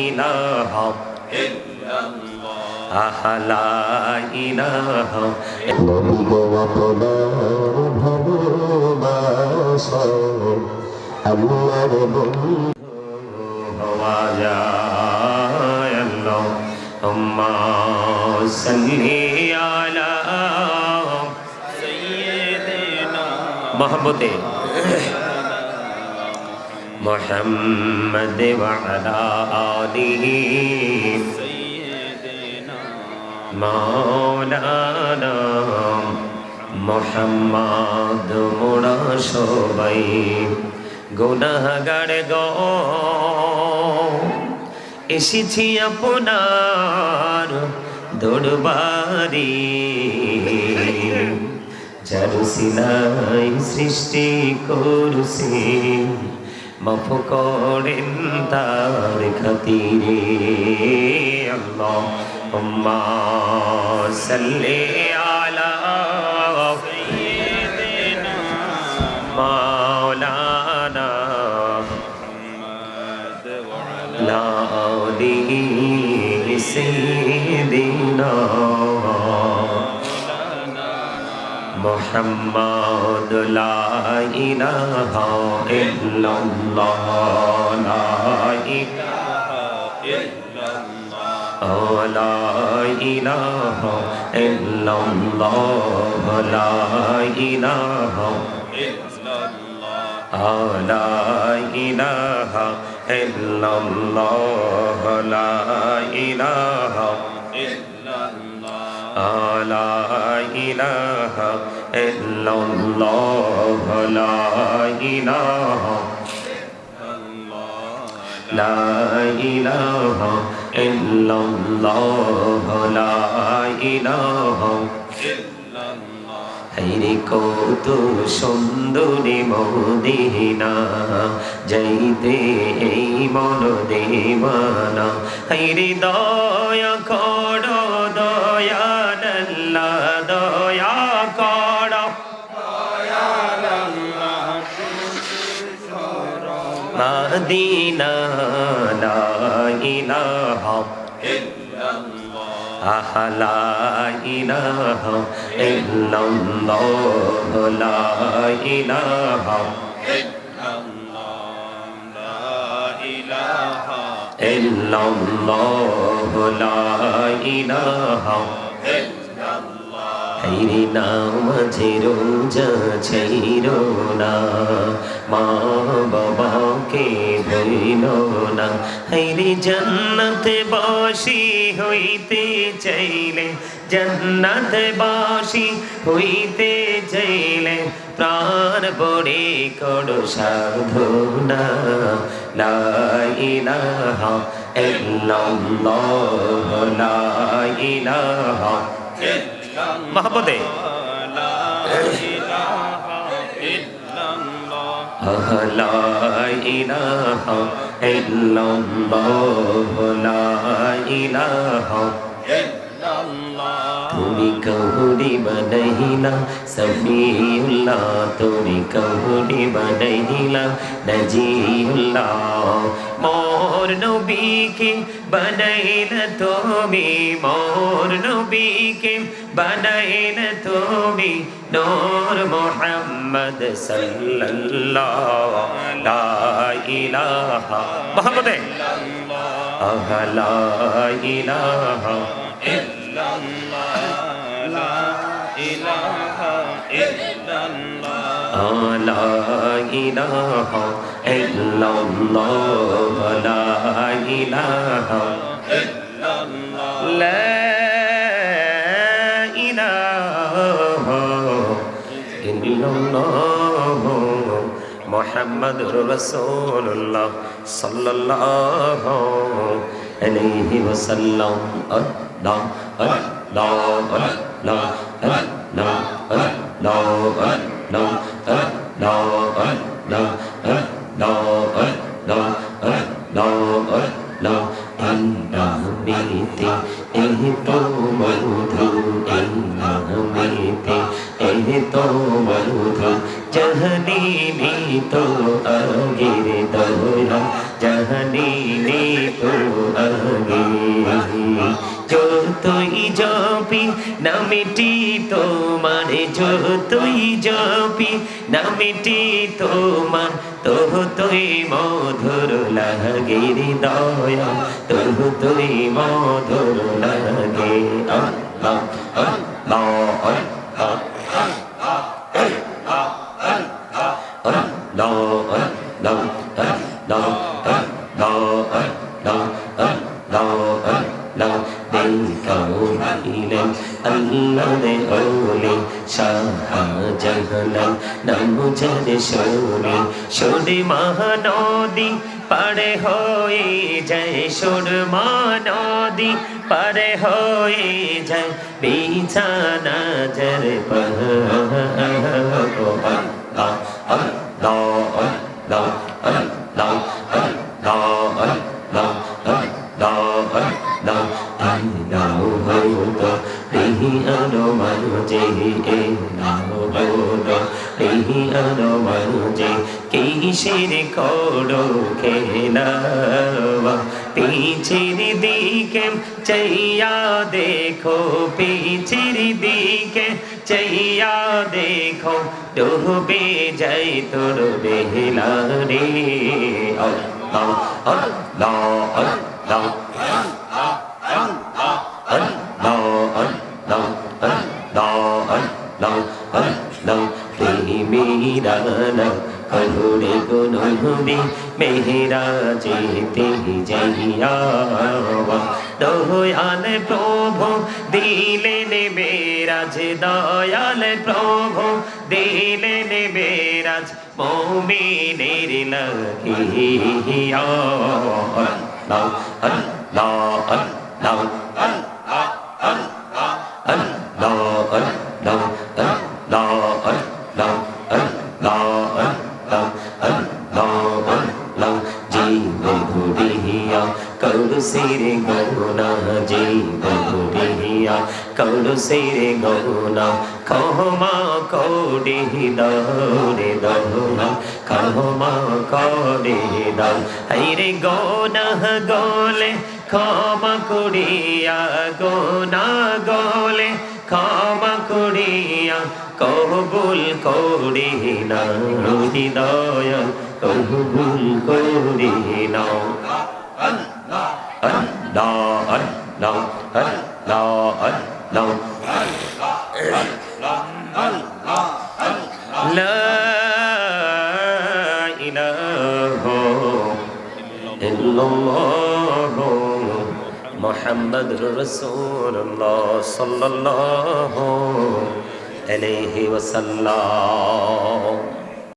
ইলাহা ইল্লাল্লাহ লা ইলাহা নবী গো আপনার ভালোবাসা আল্লাহর বন্ধু হওয়া যায় আল্লাহুম্মা সাল্লি আলা সাইয়্যিদিনা মুহাম্মদে মুহাম্মদ ওয়া আলা আলিহি সাইয়্যিদিনা মাওলানা মুহাম্মদ মোরা সবাই গুনাহগার গো এসেছি আপনার দরবারে যার সিলাই সৃষ্টি করছে মাফ করেন তার খাতিরে আল্লাহুম্মা সাল্লি আলা সাইয়্যিদিনা মাওলানা মুহাম্মদ ওয়া আলা আলিহি সাইয়্যিদিনা মুহাম্মদ লা ইলাহা ইল্লাল্লাহ লা ইলাহা ইল্লাল্লাহ লা ইলাহা ইল্লাল্লাহ লা ইলাহা ইল্লাল্লাহ লা ইলাহা ইল্লাল্লাহ লা ইলাহা লা ইলাহা ইল্লাল্লাহ লা ইলাহা লা ইলাহা ইল্লাল্লাহ লা ইলাহা হায়রে কত সুন্দরী মদিনা যাইতে এই মন দেওয়ানা হায়রে দয়া করো দয়াল আল্লাহ দয়া করো দয়াল আল্লাহ মদিনা লা ইলাহা ইল্লাল্লাহ লা ইলাহা ইল্লাল্লাহ লা ইলাহা ইল্লাল্লাহ লা ইলাহা হায়রে নামাজে রোজা ছাইরো না মা বাবাকে ভুলো না হায়রে জান্নাতে বাসী হইতে চাইলে জান্নাতে বাসী হইতে চাইলে প্রাণ বড়ে করো সাধনা লা ইলাহা ইল্লাল্লাহ লা ইলাহা মোহাম্মদে লা ইলাহা ইল্লাল্লাহ লা ইলাহা তুমি কহুরি বানাইলা সফিউল্লাহ তুমি কহুরি বানাইলা নজিউল্লাহ মোর নবীকে বানাইলা তুমি মোর নবীকে বানাইলা তুমি নূর মুহাম্মদ সাল্লাল্লাহ লা ইলাহা মুহাম্মদে লা ইলাহা ইল্লাল্লাহ লা ইলাহা ইল্লাল্লাহ লা ইলাহা ইল্লাল্লাহ লা ইলাহা ইল্লাল্লাহ লা ইলাহা ইল্লাল্লাহ মুহাম্মাদুর রাসূলুল্লাহ সাল্লাল্লাহু আলাইহি ওয়াসাল্লাম Allah Allah Allah Allah Allah जहनी भी तो आगे दौरा जहनी भी तो নামটি তোমার যতই জপি নামটি তোমার তুই মধুর লাগে হৃদয় তুই মধুর লাগে আল্লাহ আল্লাহ আল্লাহ মহানদী পারে হয়ে যায় সুর মহানদী পারে হয়ে যায় বিছানা জর কিসের করো খেলাবা পিছের দিকে চাইয়া দেখো পিছের দিকে চাইয়া দেখো ডুবে যাই তোর বেলা রে আল্লাহ আল্লাহ আল্লাহ কহুরে গুনহুবি মেহরা যেতে যাইয়া দয়াল প্রভু দিলেন মেরাজ দয়াল প্রভু দিলেন মেরাজ মুমিনের লাগিয়া আল্লাহ আল্লাহ আল্লাহ সিরে গৌনা জীব ঘুরিয়া কৌড় সিরে গৌনা ক্ষমা কৌড়ি দৌড়ে দৌনা ক্ষমা কৌড়ি দৌ হাইরে গৌনা গোলে ক্ষমা করিয়া গোনা গোলে ক্ষমা করিয়া কবুল করি না হৃদয় কবুল করি না Allah, Allah, Allah, Allah, La ilaha illallah Muhammadur Rasulullah sallallahu alaihi wasallam